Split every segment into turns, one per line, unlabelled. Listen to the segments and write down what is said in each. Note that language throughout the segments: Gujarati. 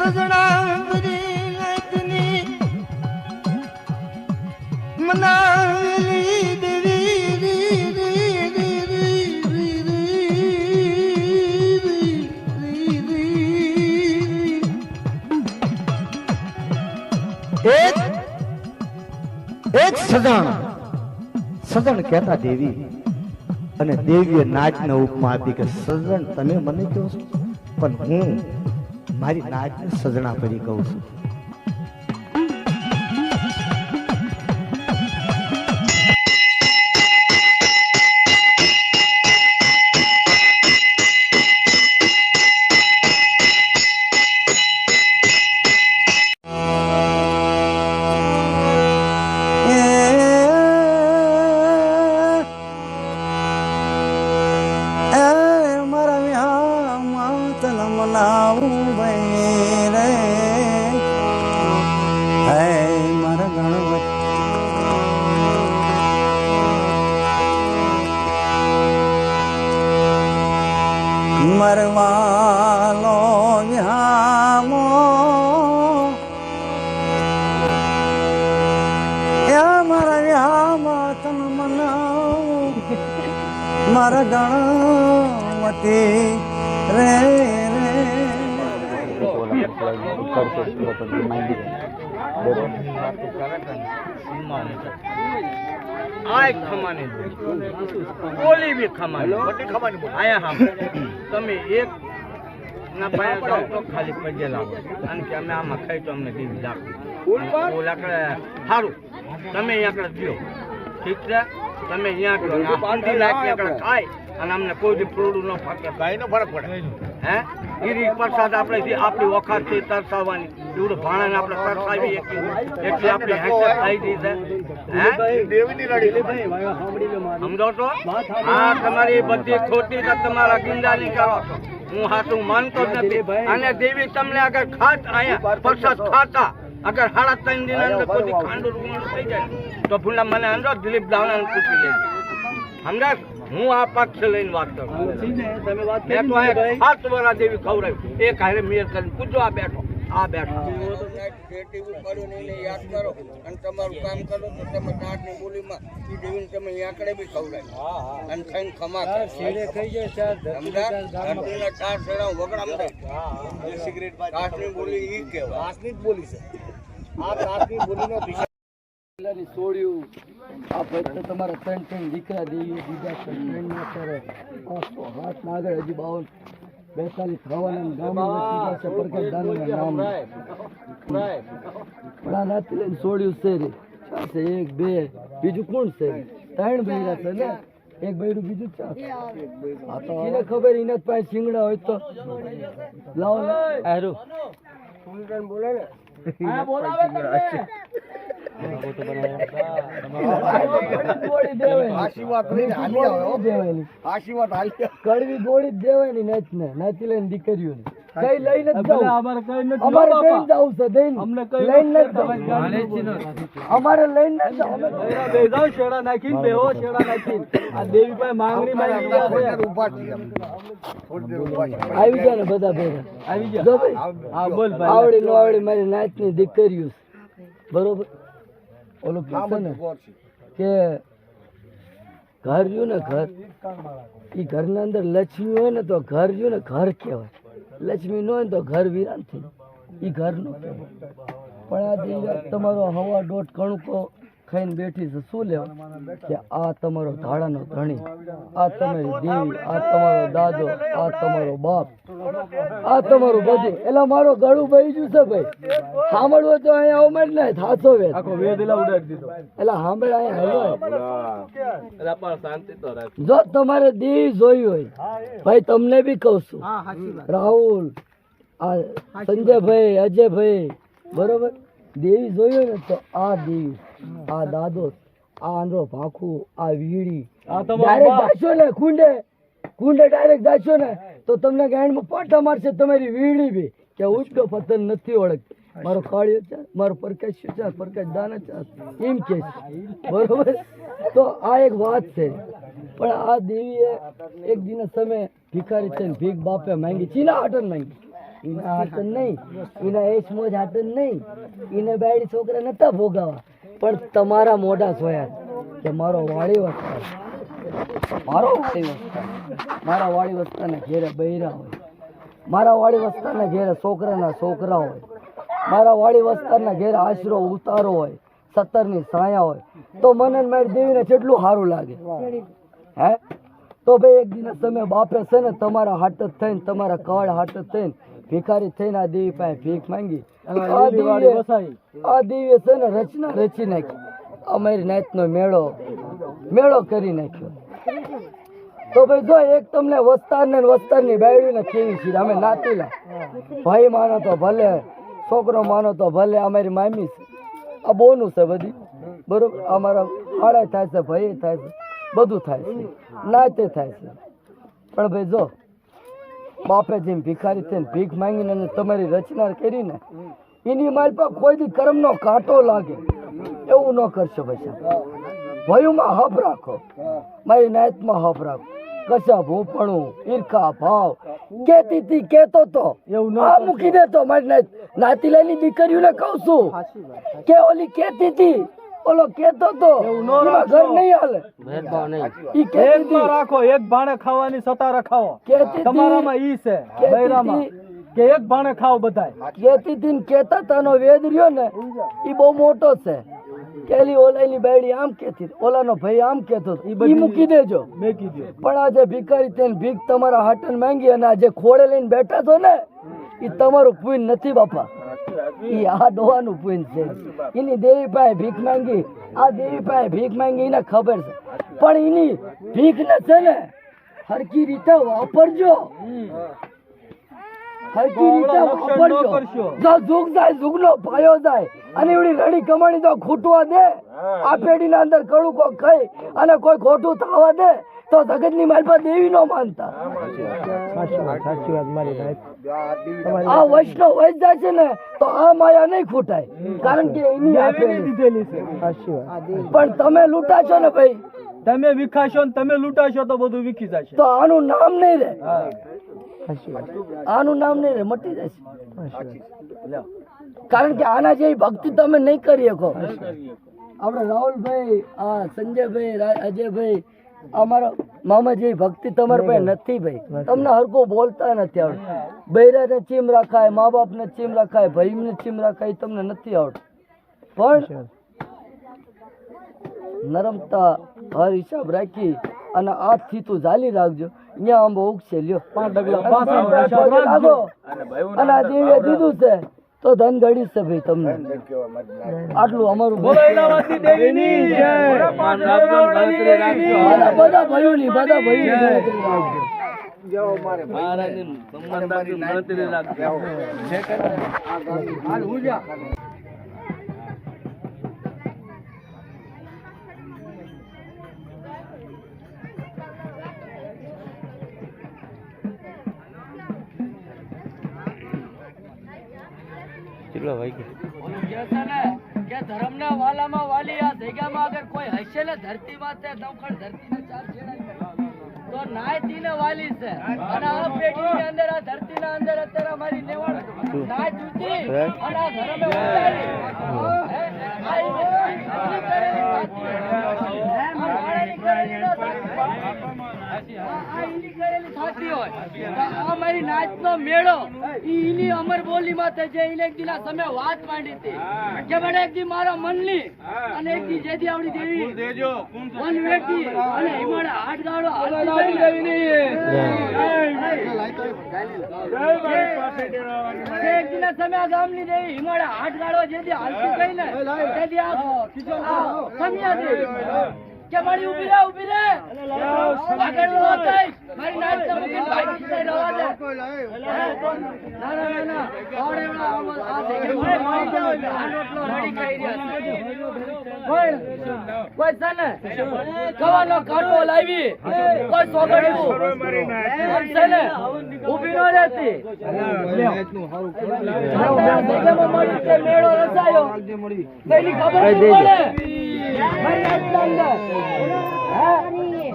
સજણા બધી નાતની મનાવેલી એક સજણ કહેતા દેવી અને દેવીએ નાચને ઉપમા આપી કે સજણ તમે મને કહો છો પણ હું મારી નાચને સજણા કરી કહું છું. મરવાલો વિહામો મારા વિહામા તન મનાવ મારા ગણવતી રે
તમે એક ના પાયા જાઓ તો ખાલી પગે લાવો અને કે અમે આમાં ખાઈ તો અમને દીધી લાકડે સારું તમે અહીંયા દો ઠીક છે તમે અહીંયા ખાય અને અમને કોઈ બી ફ્રોડું ન ફાકે ગાય નો ફરક પડે હે એ રીત પ્રસાદ આપણે આપણી વખાત છે તરસાવવાની એવડું ભાણાને આપણે તરસાવી એટલે આપણી હેસર થઈ દીધે સમજો છો હા તમારી બધી ખોટી તમારા ગિંદાની કરો છો હું હાથું માનતો જ નથી અને દેવી તમને અગર ખાત અહીંયા પ્રસાદ ખાતા અગર 3.5 દિન અંદર કોઈ ખાંડું રૂમાણું થઈ જાય તો ભૂલા મને અંદર દિલીપ દાવણાને પૂછી લેજો સમજા હું આ પક્ષ લઈને વાત કરું મેં તો 7 વર્ષ દેવી ખવડાવ્યું એક હારે મેર કરીને પૂછો આ બેઠો યાદ કરો અને તમારું કામ કરો તો તમે નાટની બોલીમાં એ દેવીને તમે આંકડે બી ખવડાવી અને ખાઈને ખમા થઈ જાય 4 શેડા વગડામાં સિગરેટ કાચની બોલી એ કહેવાય કાચની જ બોલી છે આ કાચની બોલીનો
છોડ્યું આ પછી તમારા 3 દીકરા દેવી બીજા 3 અત્યારે 500 આગળ હજી 52 થવાના ગામમાં પ્રકાશ દાનના નામ પણ નાથી લઈને છોડ્યું છે રે છે 1 2 બીજું કોણ છે 3 બૈરા છે ને એક બૈરું બીજું ચાર આ તો એને ખબર એને પાસે શિંગડા હોય તો લાવો આરો બોલે ને આ બોલાવે કડવી ગોળી જ દેવાની નાચી લઈને દીકરીઓ કઈ લઈને અમારે લઈને શેડા નાખીને બેહો શેડા નાખીને આ દેવી પાસે માંગણી આવી ગયા ને બધા ભેગા આવી ગયા આવડી નો આવડી મારી નાચની દીકરીઓ બરોબર ઓલું કહે ને કે ઘર રહ્યું ને ઘર એ ઘરના અંદર લક્ષ્મી હોય ને તો ઘર રહ્યું ને ઘર કહેવાય લક્ષ્મી ન હોય ને તો ઘર વિરાન થઈ એ ઘર નો કહેવાય પણ આ દિવસ તમારો હવા દોઢ કણુકો ખાઈને બેઠી છે શું લેવા કે આ તમારો ધાડાનો ધણી આ તમારી દેવી આ તમારો દાદો આ તમારો બાપ આ તમારું બધું એટલે મારો ગળું બહી ગયું છે ભાઈ સાંભળવું તો અહીંયા આવું જ નહીં થાતો વેદ આખો વેદ ઉડાડી દીધો એટલે સાંભળ અહીંયા હેલો જો તમારે દેવી જોઈ હોય ભાઈ તમને બી કહું છું રાહુલ આ સંજયભાઈ અજયભાઈ બરોબર દેવી જોઈ હોય ને તો આ દેવી આ દાદો આ આંધળો ભાખું આ વીડી ડાયરેક્ટ જાશો ને કુંડે ડાયરેક્ટ જાશો ને તો તમને ગાંડમાં પાટા મારશે તમારી વીડી બી કે ઉચકો પતન નથી ઓળખતી મારો કાળિયો છે મારો પ્રકાશ છે પ્રકાશ દાના છે એમ કે બરોબર તો આ એક વાત છે પણ આ દેવીએ એક દિન સમય ભિખારી છે ભીખ બાપે માંગી ચીના હાટન માંગી એના હાટન નહીં, એના એશ મોજ હાટન નહીં, એને બાયડી છોકરા નતા ભોગાવા, પણ તમારા મોઢા જોયા કે મારો વાળી વસ્તાર, મારા વાળી વસ્તારના ઘેરે બૈરા હોય, મારા વાળી વસ્તારના ઘેરે છોકરાના છોકરા હોય, મારા વાળી વસ્તારના ઘેરે આશરો ઉતારો હોય, 17ની સાયા હોય, તો મને મારી દેવીને કેટલું સારું લાગે હે. તો ભાઈ એક દિવસ તમે બાપે છે ને તમારા હાટ જ થઈને, તમારા કવાડ હાટ જ થઈને ભિખારી થઈને આ દેવી પાસે ભીખ માંગી, આ દેવીએ છે ને રચના રચી નાખી, અમારી નાતનો મેળો કરી નાખ્યો. તો ભાઈ જો એક તમને વસ્તારની બાયડીને કેવી છે, અમે નાતીલા ભાઈ માનો તો ભલે, છોકરો માનો તો ભલે, અમારી મામી છે, આ બોનું છે બધી બરોબર, અમારા ફાળા થાય છે, ભાઈ થાય છે, બધું થાય છે, નાતે થાય છે. પણ ભાઈ જો બાપે જેમ ભિખારી થઈને ભીખ માંગીને અને તમારી રચના કરીને એની માલ પર કોઈ દી કર્મનો કાંટો લાગે એવું ન કરશો ભાઈ સાહેબ. ભયુમાં હપ રાખો, મારી નાયતમાં હપ રાખો. કશા ભૂપણું ઈર્ખા ભાવ કેતી તી કેતો તો એવું આ મૂકી દેતો. મારી નાતીલાની દીકરીઓને કહું છું કે ઓલી કેતી તી ઓલો કેતો તો એમાં ઘર નહીં હાલે. ઈ કેતી તી
રાખો, એક ભાણે ખાવાની સતા રખાવો.
કેતી
તમારામાં ઈ છે બૈરામાં કે એક ભાણે ખાવ બધાય.
કેતી તી ને કેતા તાનો વેદ રહ્યો ને ઈ બહુ મોટો છે. કેલી ઓલાની બાયડી આમ કેતી, ઓલાનો ભાઈ આમ કેતો, ઈ મૂકી દેજો. પણ આજે ભિખારી થઈને ભીખ તમારા હાટન માંગી અને આજે ખોળે લઈને બેઠા છો ને, ઈ તમારું પુણ્ય નથી બાપા, ઈ આ ડોહાનું પુણ્ય છે. એની દેવી પાસે ભીખ માંગી, આ દેવી પાસે ભીખ માંગી, એને ખબર છે. પણ એની ભીખ ને છે ને હરકી રીતે વાપરજો, હરકી રીતે વાપરજો. જો જુગ જાય જુગનો પાયો જાય અને એવડી રડી કમાણી તો ખૂટવા દે, આ પેઢીના અંદર કડું કોઈ ખાઈ અને કોઈ ખોટું થવા દે તો જગતની માલપા દેવી નો માનતા. આ વૈષ્ણવ વૈશ જાય છે ને તો આ માયા નહીં ખૂટાય, કારણ કે એની આપેલી છે. પણ તમે લૂંટાશો ને ભાઈ,
તમે વિખાશો ને તમે લૂંટાશો તો બધું વિખી જશે.
તો આનું નામ નહીં રહે, આનું નામ નહીં રહે, મટી જશે. કારણ કે આના જેવી ભક્તિ તમે નહીં કરી શકો. આપણે રાહુલભાઈ, આ સંજયભાઈ, અજયભાઈ, અમારા મામા જેવી ભક્તિ તમારા પાસે નથી ભાઈ. તમને હરકો બોલતા નથી આવડતું. બૈરાને ચીમ રાખાય, મા બાપને ચીમ રાખાય, ભાઈને ચીમ રાખાય, તમને નથી આવડતું. પણ નરમતા હર હિસાબ રાખી અને આજથી તું ઝાલી રાખજો. અહીંયા આંબો ઉગશે, લ્યો 5 ડગલા રાખો અને આ દેવીએ દીધું છે તો ધન ગળી છે ભાઈ તમને. આટલું અમારું બધા ભાઈઓની ધર્મના વાલામાં વાલી આ જગ્યામાં અગર કોઈ હશે ને ધરતી માં નવખણ ધરતી તો નાયતીને વાલી છે. અને આ પેઢીની અંદર આ ધરતીના અંદર અત્યારે અમારી નેવાડ નાય તૂટી અને આ ધર્મે ઉતારી અમારી નાચ નો મેળો ઈની અમર બોલી માં જે એક દી ના સમય વાત માંડી હતી કે બડે એક દી મારા મનની અને એક દી જેથી આવડી દેવી વન વેટી અને હિમાડે હાથ ગાડો હાલતી દેવી નહીં એક દી ના સમય ગામની દેવી હિમાડે હાથ ગાડો જેથી હાલતી ગઈ ને તેથી આ સમિયા દેવી કે મારી ઉભી રે આગળ નો થાય મારી નાચ તો મૂકીને ભાગી જઈ રવા દે. ના આવડે આ દેખે આ રોટલો રેડી કરી રહ્યા છે. કોઈ સને કવાનો કાંટો લાવી કોઈ સોગડ્યું છે ને ઊભી નો રહેતી મેળો રચાયો તેની ખબર નહીં પડે. મારી નાચ અંદર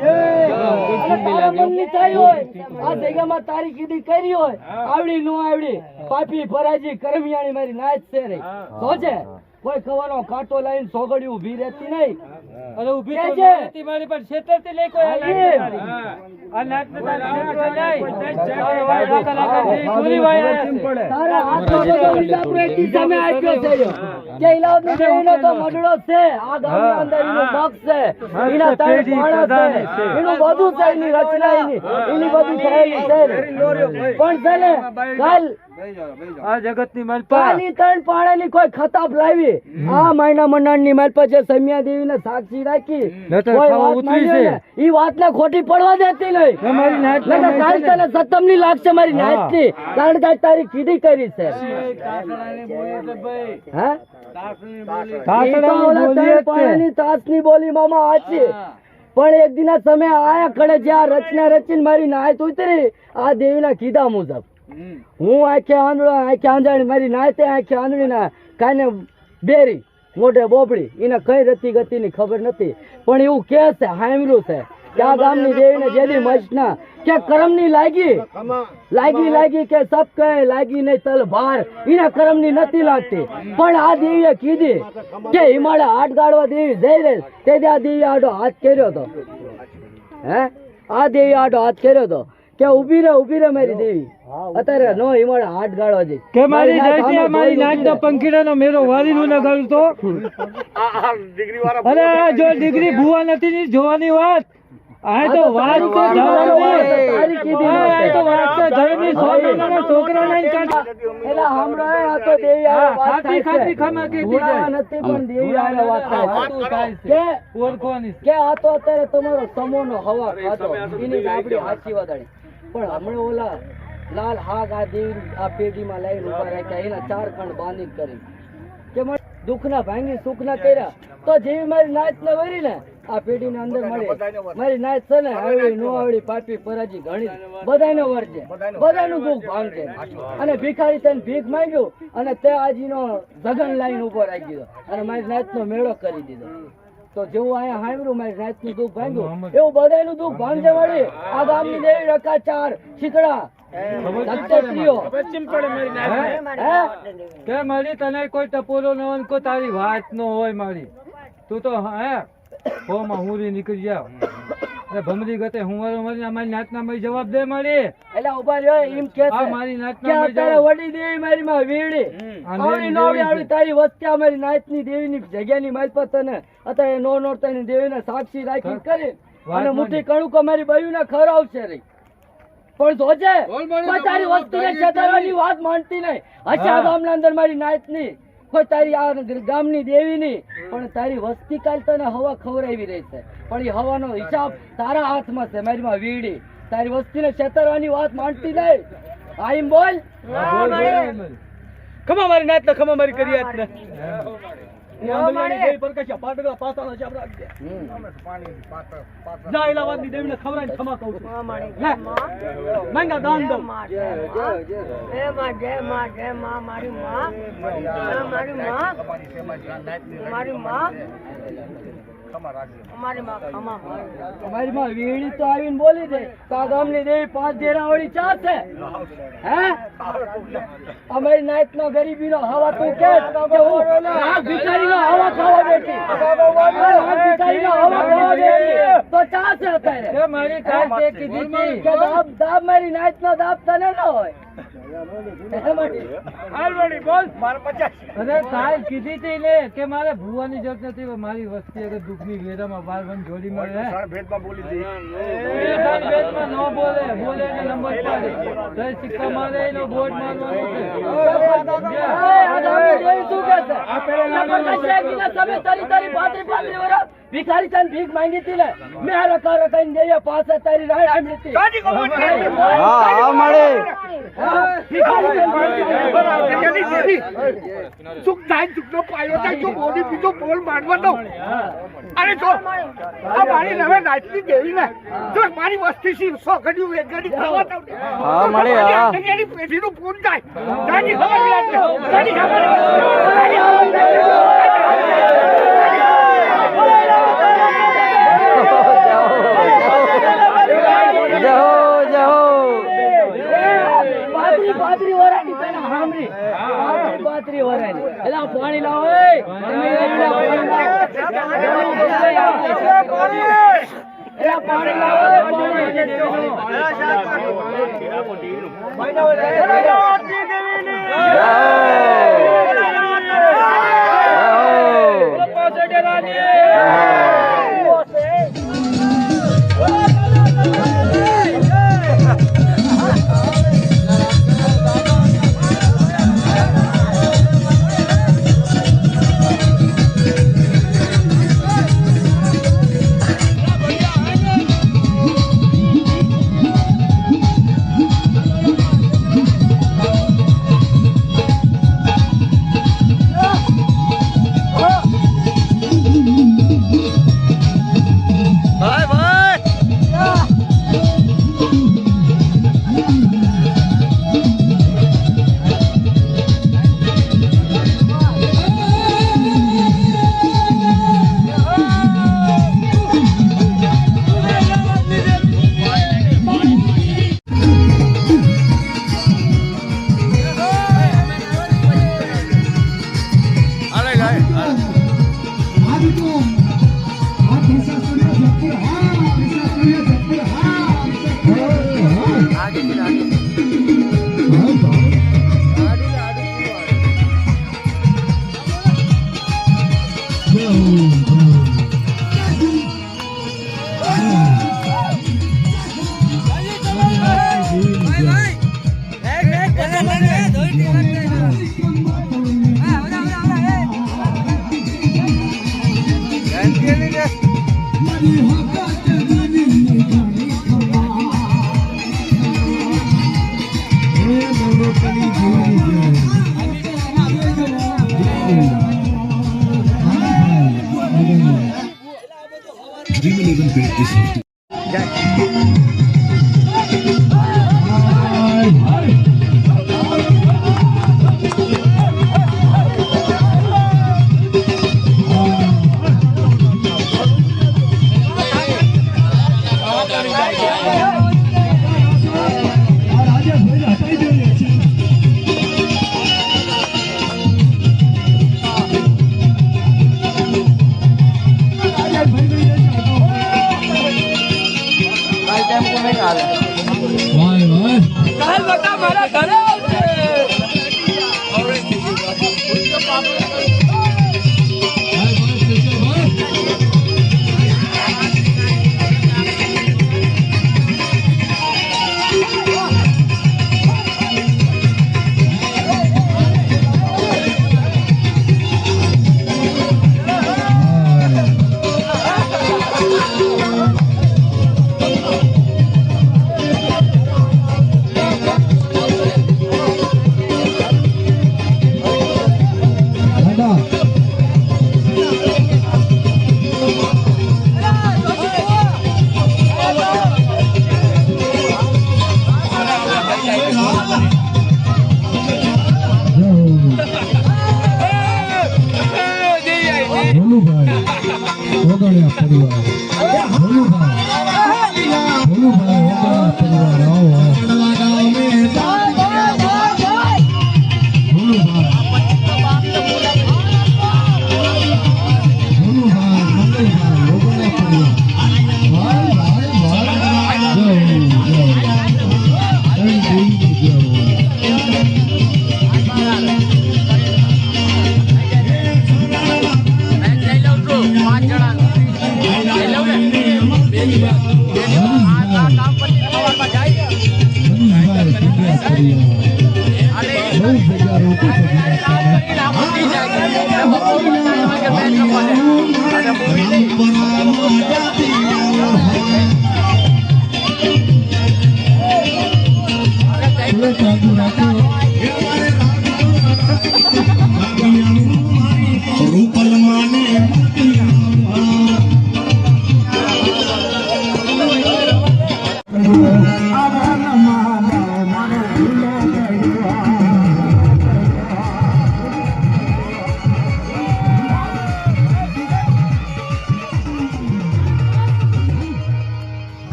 અને તારા મનની થઈ હોય આ જગ્યામાં તારી કીધી કરી હોય આવડી નો આવડી પાપી ફરાજી કરમિયાણી મારી નાચ છે રે સોચે કોઈ ખવાનો કાંટો લાઈન સોગડી ઊભી રહેતી નહીં
અરે ઊભી
કે
તો
છે?
નથી મારી પણ છેતરતી લઈ કોઈ
હા,
હાલી આ નાચ ને તારે છેતરો નહીં તારે વાય લાખા લાખા દી ગોલી વાય
તારા હાથમાં બધો વિજાપુર એકી સામે આપ્યો છે યો. કે ઇલાવની દેવીનો તો મડડો છે આ ગામની અંદર એનો મગ છે એના ત્રણ પાણા છે એનું બધું છે એની રચના એની બધી થયેલી છે પણ છે ને કાલ
આ જગતની માલપા
કાલી ત્રણ પાણાની કોઈ ખતાબ લાવી આ માયના મંડાણની માલપા જે સમિયા દેવીને સાક્ષી રાખી
નતર
કોઈ
ખાવા
વાત
ઉતરી
માંડ્યો ને, ઈ વાતને ખોટી પડવા દેતી નહીં
તમારી નાચ
નકર કાલ તને સતમની લાગશે મારી નાચની કારણ કે તારી કીધી કરી છે હે ઈ તો ઓલા ત્રણ પાણાની તાસની બોલી મામા આછી પણ એક દિના સમય આયા ખડે જ્યાં રચના રચીને મારી નાચ ઉતરી આ દેવીના કીધા મુજબ હું આંખે આંજાણી મારી નાતે આંખે આંધળી ના કાને બેરી મોઢે બોબડી એને કઈ રતી ગતિની ખબર નથી પણ એવું કે છે હામરું છે કે આ ગામની દેવીને જેદી મચના કે કરમની લાગી કે સબ કહે લાગી નહીં તલ ભાર એના કરમની નથી લાગતી પણ આ દેવીએ કીધી કે હિમાળે હાથ ગાળવા દેવી જઈ રહી તે આ દેવી આડો હાથ કર્યો હતો હે આ દેવી આડો હાથ કર્યો હતો કે ઊભી રે મારી દેવી અત્યારે નો હિમાળે હાથ ગાળવા જઈ
કે મારી જયતી મારી નાચનો પંખીડાનો મેરો વાલીનું લગાડું તો અરે આ જો ડિગ્રી ભૂવા નથી ની જોવાની વાત આ તો વાત તો
તારી કીધી
આ તો વાત છે ધર્મની સોનાના છોકરા લઈને કાઢ
એલા હમણાં આ તો દેવી હારે વાત થાય છે.
ખાતી ખામાં કીધી
ભૂલા નથી પણ દેવી હારે વાત થાય છે. કે
ઓળખવાની
કે આ તો અત્યારે તમારો સમોનો હવા ખાધો એની જ આપણી હાચી વાદાણી પણ હમણાં ઓલા લાલ હાગ આ દેવી આ પેઢીમાં લઈને ઉભા રાખ્યા એના ચાર ખંડ બાંધી કરી કે મને દુઃખના ભાંગી સુખના કર્યા તો જેવી મારી નાચ ને વરી ને આ પેઢીને અંદર મળી મારી નાચ છે ને આવડી નો આવડી પાપી પરાજી ઘણી બધાને વરજે બધાનું દુઃખ ભાંગે અને ભિખારી થઈને ભીખ માંગ્યું અને તે આજીનો જગન લાઈન ઉભો રાખી દીધો અને મારી નાચનો મેળો કરી દીધો તો જેવું અહીંયા હાંભળ્યું મારી નાચનું દુઃખ ભાંગ્યું એવું બધાનું દુઃખ ભાંગે વળી આ ગામની દેવી રકા ચાર શીકડા
કે મારી તને કોઈ ટપોરો ન હોય કોઈ તારી વાત ન હોય મારી તું તો હે હોમાં હુરી નીકળી જાવ એ ભમરી ગતે હું મારી અમારી નાચના મારી જવાબ દે મારી
એટલે ઉભા રહ્યો એમ કે
આ મારી
કે
નાચના
અત્યારે વડી દેવી મારી માં વીડી આવડી નવડી આવડી તારી વસ્તી અમારી નાચની દેવીની જગ્યાની માલ પર તને અત્યારે નો નોરતાની દેવીને સાક્ષી રાખી કરી અને મુઠ્ઠી કણુકો મારી બાયુને ખવડાવશે રહી પણ જોજે કોઈ તારી વસ્તીને છેતરવાની વાત માનતી નહીં હશે ગામના અંદર મારી નાચની કોઈ તારી આ ગામની દેવીની પણ તારી વસ્તી કાલ તને હવા ખવડાવી રહી છે પણ એ હવાનો હિસાબ તારા હાથમાં છે મારી માં વીડી તારી વસ્તીને છેતરવાની વાત માનતી નહીં આઈમ બોલ
ખમા મારી નાચ ખમા મારી કરી આજ ને
અમારી માં વીડી તો આવીને બોલી દે તો આ ગામની દેવી 5 ડેરાવાળી ચા છે હે અમારી નાઈટ નો ગરીબી નો હવા તું કે હું આ ભિખારી નો હવા ખાવા બેઠી ભિખારી નો હવા ખાવા બેઠી તો ચા છે અત્યારે
કે મારી કાલ તે કીધી હતી
કે દાબ મારી નાઈટ નો દાબ તને ન હોય
અને કાલ કીધી હતી ને કે મારે ભૂવાની જરૂર નથી મારી વસ્તી અગર દુઃખની વેરામાં બાર વન જોડી મળે ભેદમાં ન બોલે બોલે ને નંબર પાડે તો સિક્કા મારે એનો બોર્ડ મારવાનો છે
આ ગામની દેવી શું કહે છે તમે તારી પાત્રી વરસ ભિખારી તને ભીખ માંગી હતી ને મેં રકા રકાઈને દેવી પાસે તારી રાડ આમ લીધી
મારી વસ્તી સી સો ઘડી વેગડી ખાવા પેઢીનું પૂન થાય
પાતરી વરાય એલા પાણી લાવો એ તમે એલા પાણી લાવો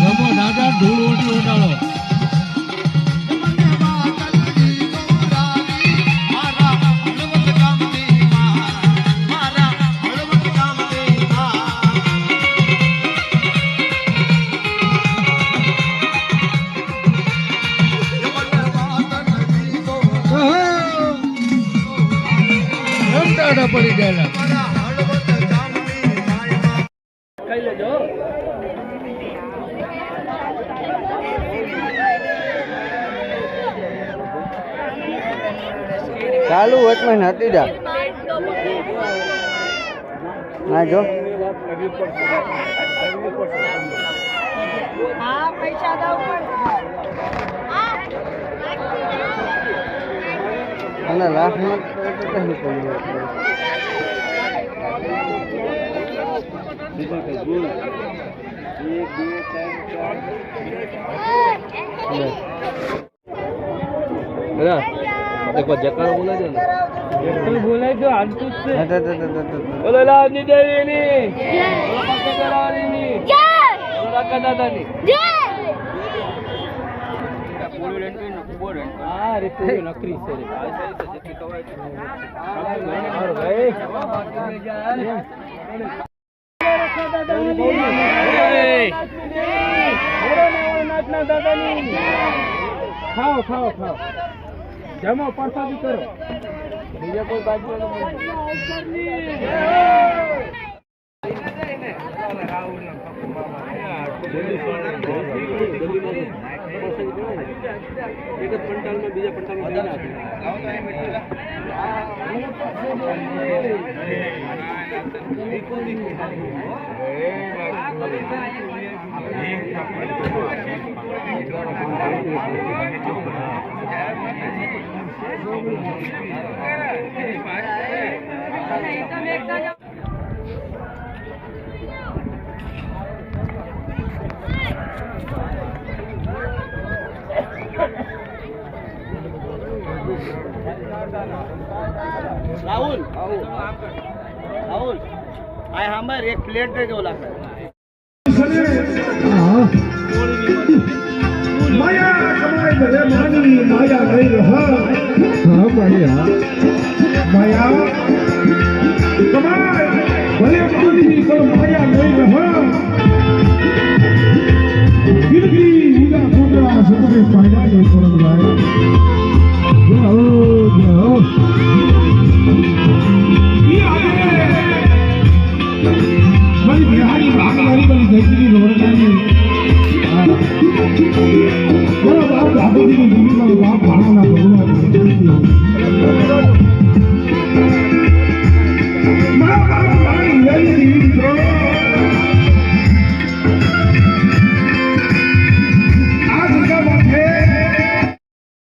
રમો દાદા ધૂળ ઓટી ઓટાળો
દાદા પડી ગયેલા
કઈ લેજો ચાલુ વચમાં હતી જા ના જો અને લાસ્ટમાં એક વાર જકારો બોલાજો ને
બોલાય તો હાલતું જ છે
બોલો લાવની દેવીની બોલો પકડાવાની બોલો કાકા દાદાની
હા રે પૂરી નકરી છે રે ખાઓ ખાઓ ખાઓ જમો પ્રસાદી કરો બીજા કોઈ બાજુ એક જ પંટાલમાં બીજા પંટાલમાં
રાહુલ રાહુલ આ હમાર એક પ્લેટ દે દો લાખ
માયા કમાય ભલે માની માયા નહીં રહ હા માયા માયા કમાય ભલે માની પણ માયા નહીં રહ ગિરગી ઉડા કોટડા સતરે ફાયદા નહીં પરમ ભાઈ જાઓ જાઓ મારી બિહારી ભાગવારી બની ગઈ રોડવાની મારા બાપ દાદાજીની જીવીમાં બાપ ભાણાના ભગવાન મારા બાપ મારી જીવી